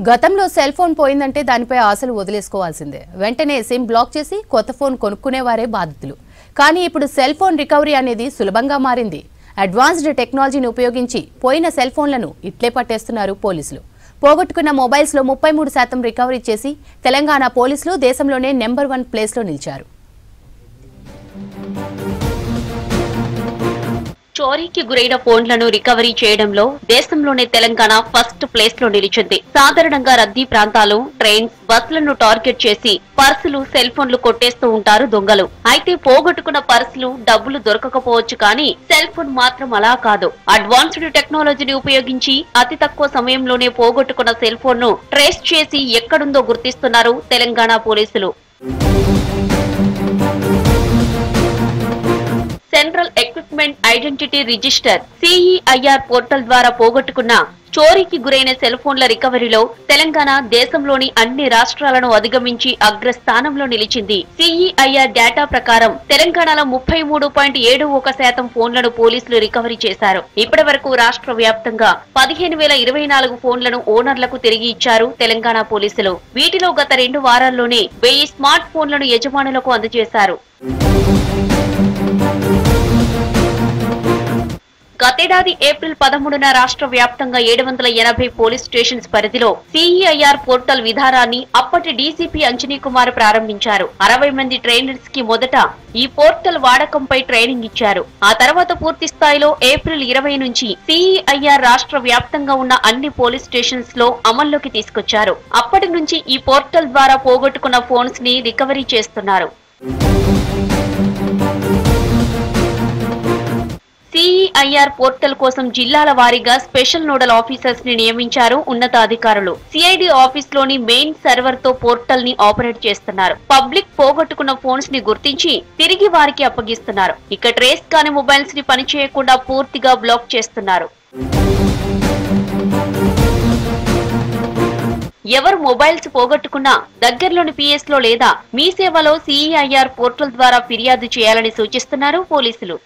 గతంలో cell phone పోయిందంటే దానిపై ఆశలు వదిలేసుకోవాల్సిందే. వెంటనే సిమ్ బ్లాక్ చేసి కొత్త ఫోన్ కొనుక్కునేవారే బాధితులు. కానీ ఇప్పుడు సెల్ ఫోన్ రికవరీ అనేది సులభంగా మారింది. అడ్వాన్స్డ్ టెక్నాలజీని ఉపయోగించి పోయిన సెల్ ఫోన్లను ఇట్లే పట్టేస్తున్నారు పోలీసులు. పోగొట్టుకున్న మొబైల్స్లో 33% రికవరీ చేసి తెలంగాణ పోలీసులు దేశంలోనే నెంబర్ 1 ప్లేస్లో నిలిచారు. చోరీకి గురైన ఫోన్లను రికవరీ చేయడంలో దేశంలోనే తెలంగాణ ఫస్ట్ ప్లేస్ లో నిలిచింది. సాధారణంగా రద్దీ ప్రాంతాలు, ట్రైన్స్, బస్సులను టార్గెట్ చేసి పర్సులు, సెల్ ఫోన్లు కొట్టేస్తూ ఉంటారు దొంగలు. అయితే పోగొట్టుకున్న పర్సులు, డబ్బులు దొరకకపోవచ్చు, కానీ సెల్ ఫోన్ మాత్రం అలా కాదు. అడ్వాన్స్డ్ టెక్నాలజీని ఉపయోగించి అతి తక్కువ సమయంలోనే పోగొట్టుకున్న సెల్ ఫోన్ ను ట్రేస్ చేసి ఎక్కడుందో గుర్తిస్తున్నారు తెలంగాణ పోలీసులు. Central equipment identity register CEIR portal ద్వారా పోగొట్టుకున్న చోరీకి గురైన సెల్ ఫోన్ల రికవరీలో తెలంగాణ దేశంలోని అన్ని రాష్ట్రాలను అధిగమించి అగ్రస్థానంలో నిలిచింది. CEIR డేటా ప్రకారం తెలంగాణలో 33.71% ఫోన్లను పోలీసులు రికవరీ చేశారు. ఇప్పటి వరకు రాష్ట్ర వ్యాప్తంగా 15,024 ఫోన్లను ఓనర్లకు తిరిగి ఇచ్చారు తెలంగాణ పోలీసులు. వీటిలో గత 2 వారాల్లోనే 1000 స్మార్ట్ ఫోన్లను యజమానులకు అందజేశారు. గతేడాది ఏప్రిల్ 13న రాష్ట్ర వ్యాప్తంగా 780 పోలీస్ స్టేషన్స్ పరిధిలో CEIR పోర్టల్ విధానాన్ని అప్పటి డీసీపీ అంజనీ కుమార్ ప్రారంభించారు. 60 మంది ట్రైనర్స్ కి మొదట ఈ పోర్టల్ వాడకంపై ట్రైనింగ్ ఇచ్చారు. ఆ తర్వాత పూర్తి స్థాయిలో ఏప్రిల్ 20 నుంచి CEIR రాష్ట్ర వ్యాప్తంగా ఉన్న అన్ని పోలీస్ స్టేషన్స్ లో అమల్లోకి తీసుకొచ్చారు. అప్పటి నుంచి ఈ పోర్టల్ ద్వారా పోగొట్టుకున్న ఫోన్స్ ని రికవరీ చేస్తున్నారు. CEIR పోర్టల్ కోసం జిల్లాల వారీగా స్పెషల్ నోడల్ ఆఫీసర్స్ ని నియమించారు ఉన్నతాధికారులు. CID ఆఫీస్ లోని మెయిన్ సర్వర్ తో పోర్టల్ ని ఆపరేట్ చేస్తున్నారు. పబ్లిక్ పోగొట్టుకున్న ఫోన్స్ ని గుర్తించి తిరిగి వారికి అప్పగిస్తున్నారు. ఇక ట్రేస్ కాని మొబైల్స్ ని పనిచేయకుండా పూర్తిగా బ్లాక్ చేస్తున్నారు. ఎవరు మొబైల్స్ పోగొట్టుకున్నా దగ్గరలోని PS లో లేదా మీ సేవలో CEIR పోర్టల్ ద్వారా ఫిర్యాదు చేయాలని సూచిస్తున్నారు పోలీసులు.